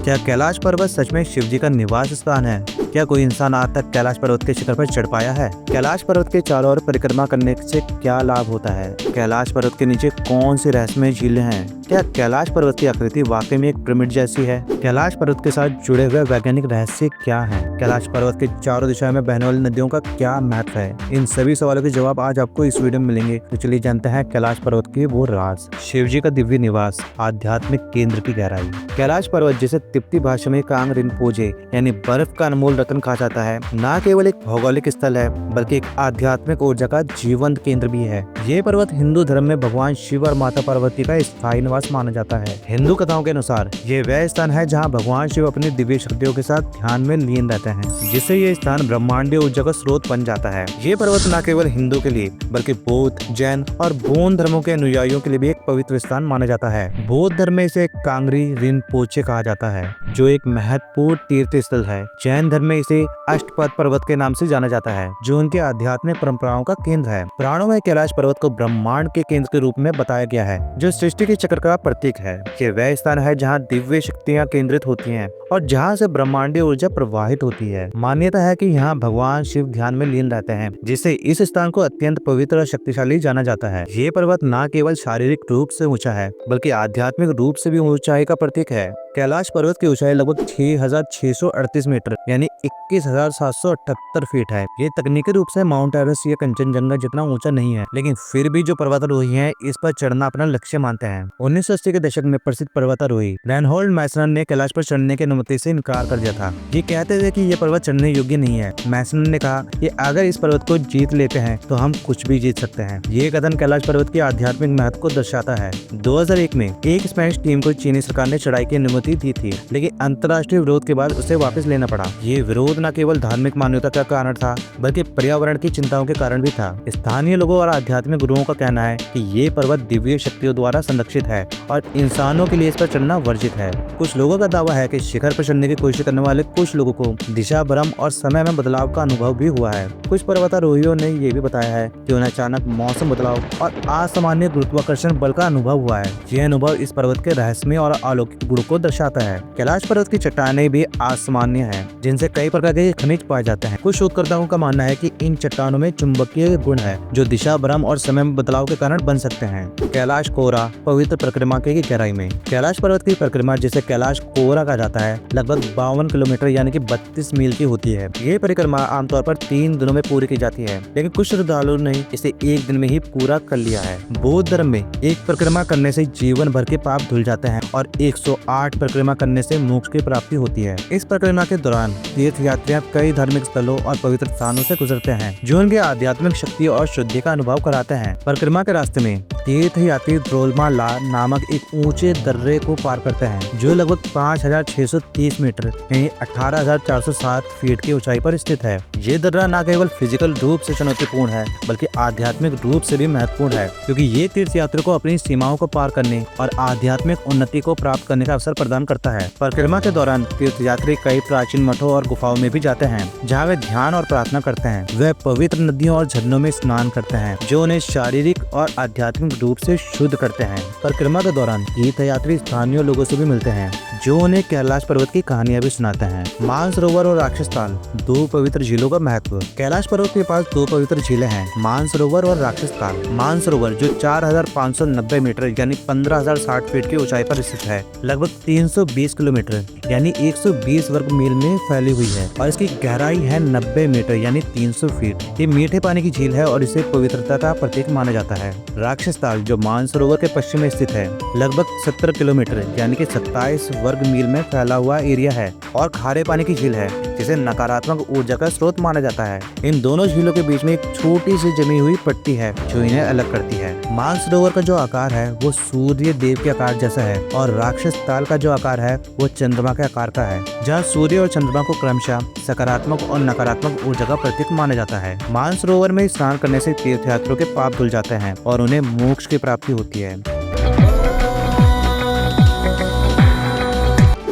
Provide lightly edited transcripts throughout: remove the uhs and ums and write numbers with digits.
क्या कैलाश पर्वत सच में शिव जी का निवास स्थान है? क्या कोई इंसान आज तक कैलाश पर्वत के शिखर पर चढ़ पाया है? कैलाश पर्वत के चारों ओर परिक्रमा करने से क्या लाभ होता है? कैलाश पर्वत के नीचे कौन सी रहस्यमय झीलें हैं? क्या कैलाश पर्वत की आकृति वाकई में एक पिरामिड जैसी है? कैलाश पर्वत के साथ जुड़े हुए वैज्ञानिक रहस्य क्या हैं? कैलाश पर्वत के चारों दिशाओं में बहने वाली नदियों का क्या महत्व है? इन सभी सवालों के जवाब आज आपको इस वीडियो में मिलेंगे। तो चलिए जानते हैं कैलाश पर्वत के वो राज। शिव जी का दिव्य निवास, आध्यात्मिक केंद्र की गहराई। कैलाश पर्वत, जिसे तिब्बती भाषा में कांग रिनपोचे यानी बर्फ का अनमोल रत्न कहा जाता है, न केवल एक भौगोलिक स्थल है बल्कि एक आध्यात्मिक ऊर्जा का जीवंत केंद्र भी है। ये पर्वत हिंदू धर्म में भगवान शिव और माता पार्वती का स्थायी निवास माना जाता है। हिंदू कथाओं के अनुसार ये वह स्थान है जहाँ भगवान शिव अपनी दिव्य शक्तियों के साथ ध्यान में लीन रहते हैं, जिससे ये स्थान ब्रह्मांडीय ऊर्जा का स्रोत बन जाता है। ये पर्वत न केवल हिंदू के लिए बल्कि बौद्ध, जैन और बौद्ध धर्मों के अनुयायियों के लिए भी एक पवित्र स्थान माना जाता है। बौद्ध धर्म में इसे कांगरी रिनपोचे कहा जाता है, जो एक महत्वपूर्ण तीर्थ स्थल है। जैन धर्म में इसे अष्टपद पर्वत के नाम से जाना जाता है, जो उनके आध्यात्मिक परंपराओं का केंद्र है। पुराणों में कैलाश पर्वत को ब्रह्मांड के केंद्र के रूप में बताया गया है, जो सृष्टि के चक्र का प्रतीक है। ये वह स्थान है जहाँ दिव्य शक्तियाँ केंद्रित होती हैं और जहाँ से ब्रह्मांडीय ऊर्जा प्रवाहित होती है। मान्यता है कि यहाँ भगवान शिव ध्यान में लीन रहते हैं, जिससे इस स्थान को अत्यंत पवित्र और शक्तिशाली जाना जाता है। ये पर्वत न केवल शारीरिक रूप से ऊंचा है बल्कि आध्यात्मिक रूप से भी ऊंचाई का प्रतीक है। कैलाश पर्वत की ऊंचाई लगभग 6,638 मीटर यानी 21,778 फीट है। ये तकनीकी रूप से माउंट एवरेस्ट या कंचनजंगा जितना ऊंचा नहीं है, लेकिन फिर भी जो पर्वतारोही हैं इस पर चढ़ना अपना लक्ष्य मानते हैं। 1980 के दशक में प्रसिद्ध पर्वतारोही रेनहोल्ड मैसन ने कैलाश पर चढ़ने की अनुमति से इनकार कर दिया था। ये कहते थे कि ये पर्वत चढ़ने योग्य नहीं है। मैसन ने कहा कि अगर इस पर्वत को जीत लेते हैं तो हम कुछ भी जीत सकते हैं। ये कथन कैलाश पर्वत के आध्यात्मिक महत्व को दर्शाता है। 2001 में एक स्पेनिश टीम को चीनी सरकार ने चढ़ाई की अनुमति दी थी, लेकिन अंतर्राष्ट्रीय विरोध के बाद उसे वापस लेना पड़ा। ये विरोध न केवल धार्मिक मान्यता का कारण था बल्कि पर्यावरण की चिंताओं के कारण भी था। स्थानीय लोगों और आध्यात्मिक गुरुओं का कहना है कि ये पर्वत दिव्य शक्तियों द्वारा संरक्षित है और इंसानों के लिए इस पर चढ़ना वर्जित है। कुछ लोगों का दावा है कि शिखर पर चढ़ने की कोशिश करने वाले कुछ लोगों को दिशा भ्रम और समय में बदलाव का अनुभव भी हुआ है। कुछ पर्वतारोहियों ने ये भी बताया है कि उन्हें अचानक मौसम बदलाव और असामान्य गुरुत्वाकर्षण बल का अनुभव हुआ है। यह अनुभव इस पर्वत के रहस्यमय और अलौकिक गुणों को दर्शाता है। कैलाश पर्वत की चट्टानें भी असामान्य हैं, जिनसे कई प्रकार के खनिज पाए जाते हैं। कुछ शोधकर्ताओं का मानना है कि इन चट्टानों में चुंबकीय गुण है, जो दिशा भ्रम और समय में बदलाव के कारण बन सकते हैं। कैलाश कोहरा पवित्र परिक्रमा की गहराई में। कैलाश पर्वत की परिक्रमा, जिसे कैलाश कोहरा कहा जाता है, लगभग 52 किलोमीटर यानी कि 32 मील की होती है। ये परिक्रमा आमतौर पर 3 दिनों में पूरी की जाती है, लेकिन कुछ श्रद्धालुओं ने इसे एक दिन में ही पूरा कर लिया है। बौद्ध धर्म में एक परिक्रमा करने से जीवन भर के पाप धुल जाते हैं और 108 परिक्रमा करने से मोक्ष की प्राप्ति होती है। इस परिक्रमा के दौरान तीर्थ यात्रियां कई धार्मिक स्थलों और पवित्र स्थानों से गुजरते हैं, जो उनके आध्यात्मिक शक्ति और शुद्धि का अनुभव कराते हैं। परिक्रमा के रास्ते में तीर्थ यात्री द्रोलमाला नामक एक ऊंचे दर्रे को पार करते हैं, जो लगभग 5,630 मीटर यानी 18,407 फीट की ऊंचाई पर स्थित है। ये दर्रा न केवल फिजिकल रूप से चुनौतीपूर्ण है बल्कि आध्यात्मिक रूप से भी महत्वपूर्ण है, क्योंकि ये तीर्थ यात्रियों को अपनी सीमाओं को पार करने और आध्यात्मिक उन्नति को प्राप्त करने का अवसर प्रदान करता है। परिक्रमा के दौरान तीर्थ यात्री कई प्राचीन मठों और गुफाओं में भी जाते हैं, जहाँ वे ध्यान और प्रार्थना करते हैं। वे पवित्र नदियों और झरनों में स्नान करते हैं, जो उन्हें शारीरिक और आध्यात्मिक रूप से शुद्ध करते हैं। परिक्रमा के दौरान तीर्थ यात्री स्थानीय लोगों से भी मिलते हैं, जो उन्हें कैलाश पर्वत की कहानियां भी सुनाते हैं। मानसरोवर और राक्षस ताल, दो पवित्र झीलों का महत्व। कैलाश पर्वत के पास दो पवित्र झीलें हैं, मानसरोवर और राक्षस ताल। मानसरोवर, जो 4,590 मीटर यानी 15,060 फीट की ऊंचाई पर स्थित है, लगभग 320 किलोमीटर यानी 120 वर्ग मील में फैली हुई है और इसकी गहराई है 90 मीटर यानी 300 फीट। ये मीठे पानी की झील है और इसे पवित्रता का प्रतीक माना जाता है। राक्षस ताल, जो मानसरोवर के पश्चिम में स्थित है, लगभग 70 किलोमीटर यानी कि 27 वर्ग मील में फैला हुआ एरिया है और खारे पानी की झील है, जिसे नकारात्मक ऊर्जा का स्रोत माना जाता है। इन दोनों झीलों के बीच में एक छोटी सी जमी हुई पट्टी है, जो इन्हें अलग करती है। मानसरोवर का जो आकार है वो सूर्य देव के आकार जैसा है और राक्षस ताल का जो आकार है वो चंद्रमा के आकार का है, जहाँ सूर्य और चंद्रमा को क्रमशः सकारात्मक और नकारात्मक ऊर्जा का प्रतीक माना जाता है। मानसरोवर में स्नान करने से तीर्थयात्रियों के पाप धुल जाते हैं और उन्हें मोक्ष की प्राप्ति होती है।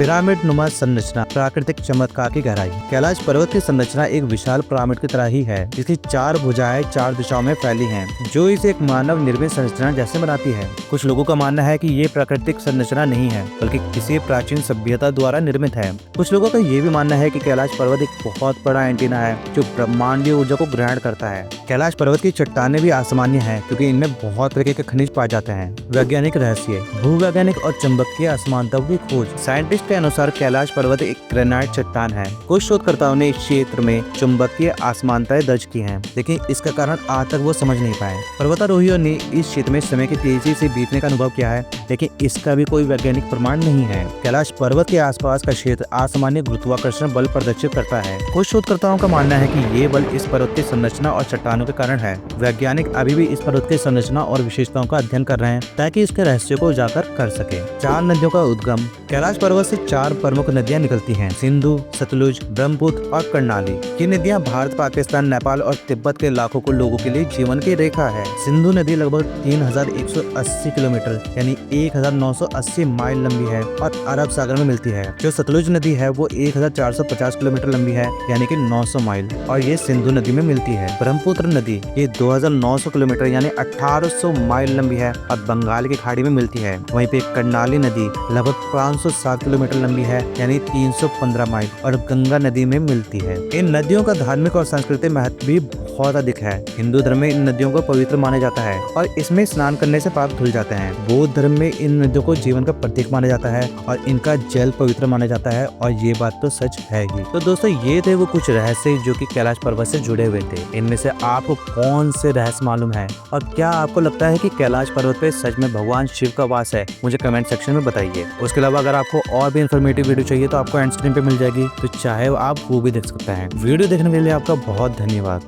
पिरामिड नुमा संरचना, प्राकृतिक चमत्कार की गहराई। कैलाश पर्वत की संरचना एक विशाल पिरामिड की तरह ही है, जिसकी 4 भुजाएं 4 दिशाओं में फैली हैं, जो इसे एक मानव निर्मित संरचना जैसे बनाती है। कुछ लोगों का मानना है कि ये प्राकृतिक संरचना नहीं है, बल्कि किसी प्राचीन सभ्यता द्वारा निर्मित है। कुछ लोगों का ये भी मानना है कि कैलाश पर्वत एक बहुत बड़ा एंटीना है, जो ब्रह्मांडीय ऊर्जा को ग्रहण करता है। कैलाश पर्वत की चट्टानें भी असामान्य हैं, क्योंकि इनमें बहुत तरह के खनिज पाए जाते हैं। वैज्ञानिक रहस्य, भूवैज्ञानिक और चुंबकीय असमानताओं की खोज। साइंटिस्ट के अनुसार कैलाश पर्वत एक ग्रेनाइट चट्टान है। कुछ शोधकर्ताओं ने इस क्षेत्र में चुंबकीय असमानताएं दर्ज की हैं, लेकिन इसका कारण आज तक वो समझ नहीं पाए। पर्वतारोहियों ने इस क्षेत्र में समय की तेजी से बीतने का अनुभव किया है, लेकिन इसका भी कोई वैज्ञानिक प्रमाण नहीं है। कैलाश पर्वत के आसपास का क्षेत्र असामान्य गुरुत्वाकर्षण बल प्रदर्शित करता है। कुछ शोधकर्ताओं का मानना है कि ये बल इस पर्वत की संरचना और चट्टानों के कारण है। वैज्ञानिक अभी भी इस पर्वत की संरचना और विशेषताओं का अध्ययन कर रहे हैं, ताकि इसके रहस्य को उजागर कर सके। 4 नदियों का उद्गम। कैलाश पर्वत से 4 प्रमुख नदियां निकलती हैं: सिंधु, सतलुज, ब्रह्मपुत्र और कर्णाली। ये नदियां भारत, पाकिस्तान, नेपाल और तिब्बत के लाखों को लोगों के लिए जीवन की रेखा है। सिंधु नदी लगभग 3180 किलोमीटर यानी 1980 माइल लंबी है और अरब सागर में मिलती है। जो सतलुज नदी है वो 1450 किलोमीटर लंबी है यानी कि 900 माइल, और ये सिंधु नदी में मिलती है। ब्रह्मपुत्र नदी ये 2900 किलोमीटर यानी 1800 माइल लंबी है और बंगाल की खाड़ी में मिलती है। वहीं पे कर्णाली नदी लगभग 560 किलोमीटर लंबी है यानी 315 माइल और गंगा नदी में मिलती है। इन नदियों का धार्मिक और सांस्कृतिक महत्व भी बहुत अधिक है। हिंदू धर्म में इन नदियों को पवित्र माना जाता है और इसमें स्नान करने से पाप धुल जाते हैं। बौद्ध धर्म में इन नदियों को जीवन का प्रतीक माना जाता है और इनका जल पवित्र माना जाता है, और ये बात तो सच है ही। तो दोस्तों, ये थे वो कुछ रहस्य जो कि कैलाश पर्वत से जुड़े हुए थे। इनमें से आपको कौन से रहस्य मालूम है, और क्या आपको लगता है कि कैलाश पर्वत पे सच में भगवान शिव का वास है? मुझे कमेंट सेक्शन में बताइए। उसके अलावा अगर आपको और भी इन्फॉर्मेटिव वीडियो चाहिए तो आपको एंड स्क्रीन पे मिल जाएगी, तो चाहे आप वो भी देख सकते हैं। वीडियो देखने के लिए आपका बहुत धन्यवाद।